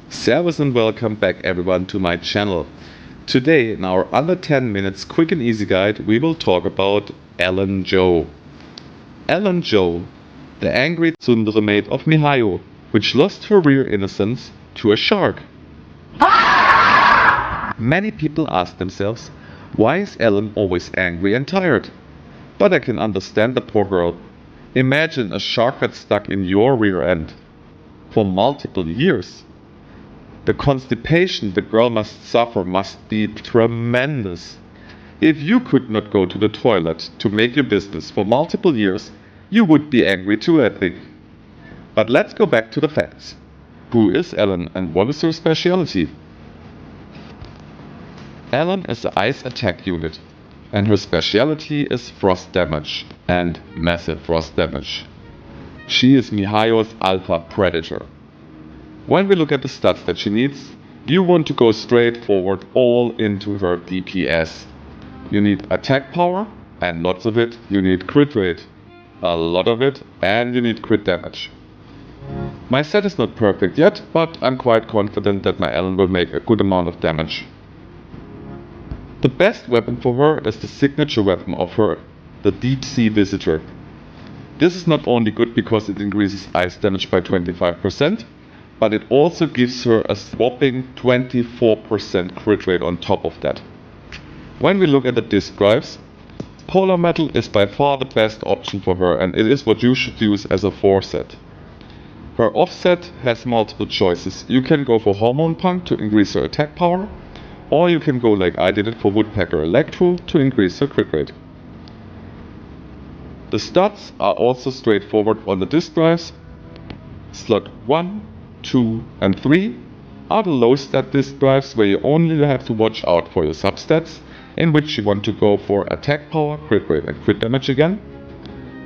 Servus and welcome back everyone to my channel. Today in our under 10 minutes quick and easy guide we will talk about Ellen Jo. Ellen Jo, the angry tsundere maid of Mihayo, which lost her real innocence to a shark. Many people ask themselves, why is Ellen always angry and tired? But I can understand the poor girl. Imagine a shark that's stuck in your rear end for multiple years. The constipation the girl must suffer must be tremendous. If you could not go to the toilet to make your business for multiple years, you would be angry too, I think. But let's go back to the facts. Who is Ellen and what is her specialty? Ellen is the ice attack unit, and her specialty is frost damage, and massive frost damage. She is Mihayo's alpha predator. When we look at the stats that she needs, you want to go straight forward all into her DPS. You need attack power, and lots of it. You need crit rate, a lot of it, and you need crit damage. My set is not perfect yet, but I'm quite confident that my Ellen will make a good amount of damage. The best weapon for her is the signature weapon of her, the Deep Sea Visitor. This is not only good because it increases ice damage by 25%, but it also gives her a whopping 24% crit rate on top of that. When we look at the disk drives, Polar Metal is by far the best option for her, and it is what you should use as a 4 set. Her offset has multiple choices. You can go for Hormone Punk to increase her attack power, or you can go like I did it for Woodpecker Electro to increase her crit rate. The stats are also straightforward on the disk drives. Slot 1, 2 and 3 are the low stat disk drives where you only have to watch out for your substats, in which you want to go for attack power, crit rate and crit damage again.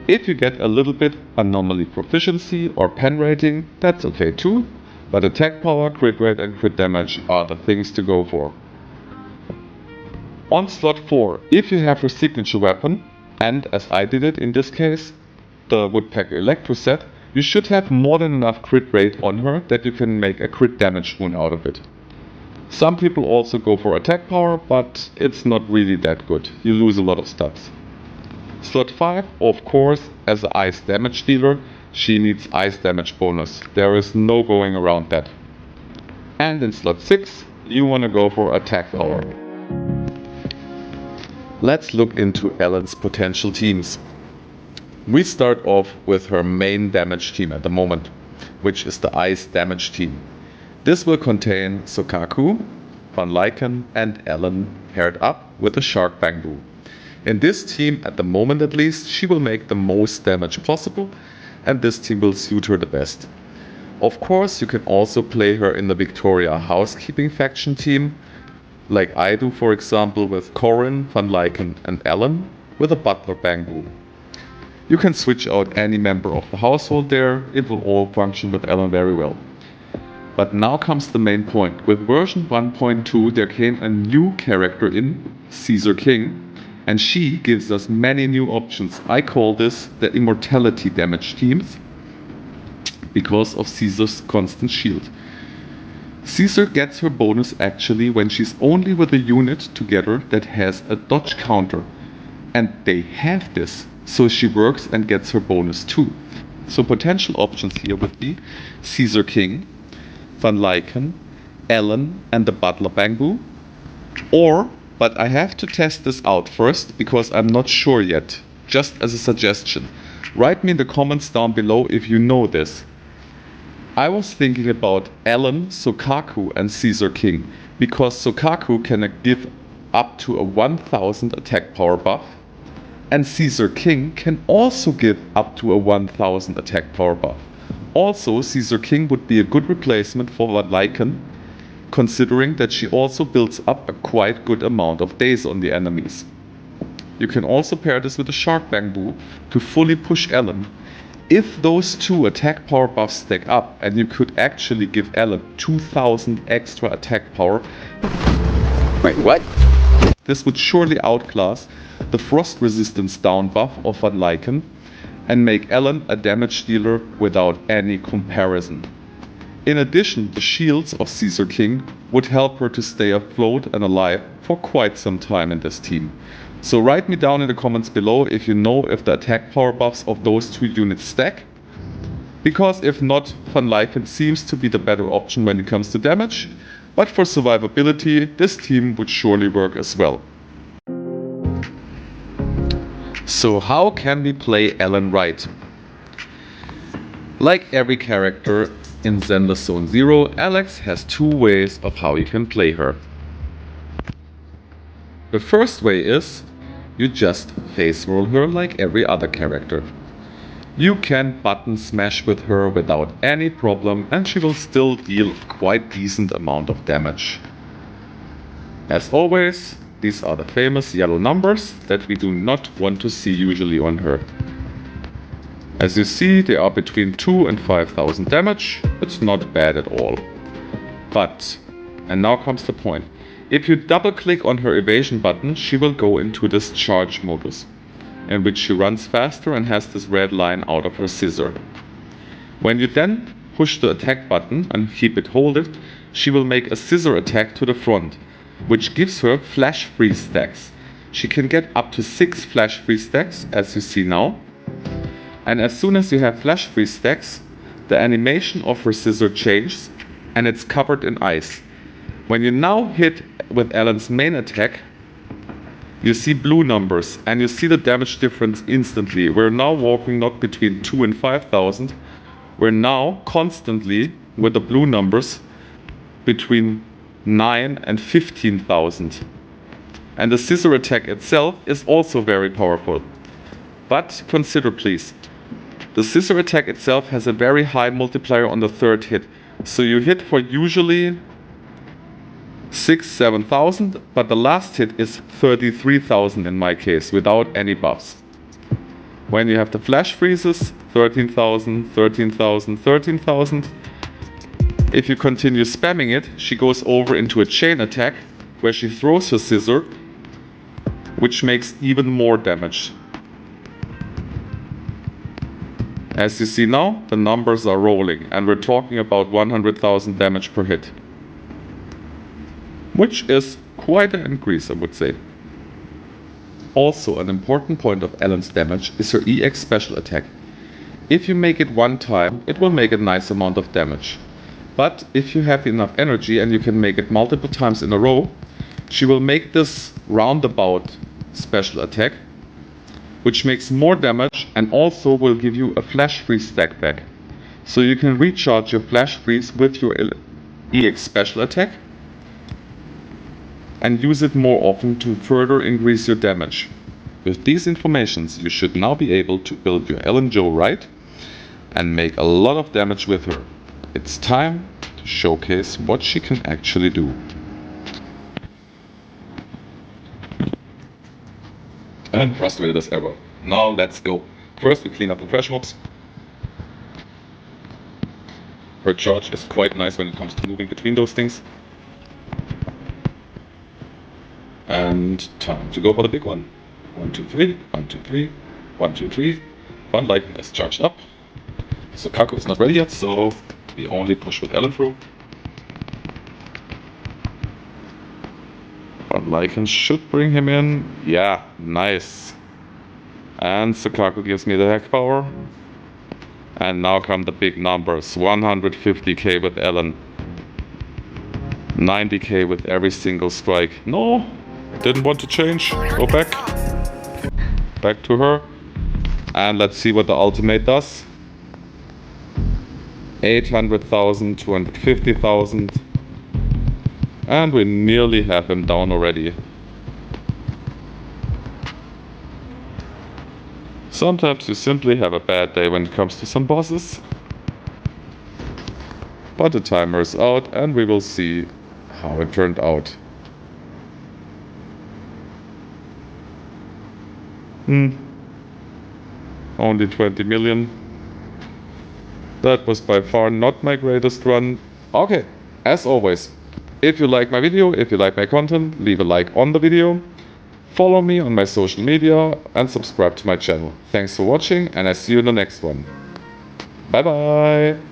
If you get a little bit anomaly proficiency or pen rating, that's okay too, but attack power, crit rate and crit damage are the things to go for. On slot 4, if you have your signature weapon, and as I did it in this case, the Woodpecker Electro set, you should have more than enough crit rate on her that you can make a crit damage rune out of it. Some people also go for attack power, but it's not really that good. You lose a lot of stats. Slot 5, of course, as an ice damage dealer, she needs ice damage bonus. There is no going around that. And in slot 6, you want to go for attack power. Let's look into Ellen's potential teams. We start off with her main damage team at the moment, which is the Ice Damage team. This will contain Sokaku, Van Lyken and Ellen paired up with the Shark Bamboo. In this team, at the moment at least, she will make the most damage possible, and this team will suit her the best. Of course, you can also play her in the Victoria Housekeeping faction team, like I do for example with Corin, Van Lyken and Ellen with a Butler Bamboo. You can switch out any member of the household there, it will all function with Ellen very well. But now comes the main point. With version 1.2 there came a new character in, Caesar King, and she gives us many new options. I call this the Immortality damage teams, because of Caesar's constant shield. Caesar gets her bonus actually when she's only with a unit together that has a dodge counter, and they have this. So she works and gets her bonus too. So potential options here would be Caesar King, Van Lyken, Ellen and the Butler Bamboo. Or, but I have to test this out first because I'm not sure yet. Just as a suggestion. Write me in the comments down below if you know this. I was thinking about Ellen, Sokaku and Caesar King, because Sokaku can give up to a 1000 attack power buff, and Caesar King can also give up to a 1000 attack power buff. Also, Caesar King would be a good replacement for Van Lyken, considering that she also builds up a quite good amount of days on the enemies. You can also pair this with a Shark Bamboo to fully push Ellen. If those two attack power buffs stack up, and you could actually give Ellen 2000 extra attack power. Wait, what? This would surely outclass the frost resistance down buff of Van Lyken and make Ellen a damage dealer without any comparison. In addition, the shields of Caesar King would help her to stay afloat and alive for quite some time in this team. So write me down in the comments below if you know if the attack power buffs of those two units stack. Because if not, Van Lycken seems to be the better option when it comes to damage, but for survivability, this team would surely work as well. So how can we play Ellen right? Like every character in Zenless Zone Zero, Alex has two ways of how you can play her. The first way is, you just face roll her like every other character. You can button smash with her without any problem and she will still deal quite decent amount of damage. As always, these are the famous yellow numbers that we do not want to see usually on her. As you see, they are between 2 and 5,000 damage. It's not bad at all. But, and now comes the point, if you double click on her evasion button, she will go into this charge modus, in which she runs faster and has this red line out of her scissor. When you then push the attack button and keep it holded, she will make a scissor attack to the front, which gives her flash freeze stacks. She can get up to 6 flash freeze stacks, as you see now. And as soon as you have flash freeze stacks, the animation of her scissor changes and it's covered in ice. When you now hit with Ellen's main attack, you see blue numbers and you see the damage difference instantly. We're now walking not between 2 and 5,000. We're now constantly with the blue numbers between 9 and 15,000. And the scissor attack itself is also very powerful. But consider please, the scissor attack itself has a very high multiplier on the third hit. So you hit for usually 6,000-7,000, but the last hit is 33,000 in my case, without any buffs. When you have the flash freezes, 13,000, 13,000, 13,000. If you continue spamming it, she goes over into a chain attack, where she throws her scissor, which makes even more damage. As you see now, the numbers are rolling, and we're talking about 100,000 damage per hit. Which is quite an increase, I would say. Also, an important point of Ellen's damage is her EX special attack. If you make it one time, it will make a nice amount of damage. But if you have enough energy and you can make it multiple times in a row, she will make this roundabout special attack, which makes more damage and also will give you a flash freeze stack back. So you can recharge your flash freeze with your EX special attack and use it more often to further increase your damage. With these informations, you should now be able to build your Ellen Jo right and make a lot of damage with her. It's time to showcase what she can actually do. And frustrated as ever. Now let's go. First we clean up the trash mobs. Her charge is quite nice when it comes to moving between those things. And time to go for the big one. 1, 2, 3, 1, 2, 3, 1, 2, 3. Van Lycken is charged up. Sokaku is not ready yet, so we only push with Ellen through. Van Lycken should bring him in. Yeah, nice. And Sokaku gives me the hack power. And now come the big numbers. 150k with Ellen. 90k with every single strike. No, didn't want to change. Go back. Back to her. And let's see what the ultimate does. 800,000, 250,000. And we nearly have him down already. Sometimes you simply have a bad day when it comes to some bosses. But the timer is out and we will see how it turned out. Only 20 million. That was by far not my greatest run. Okay, as always, if you like my video, if you like my content, leave a like on the video. Follow me on my social media and subscribe to my channel. Thanks for watching and I see you in the next one. Bye bye!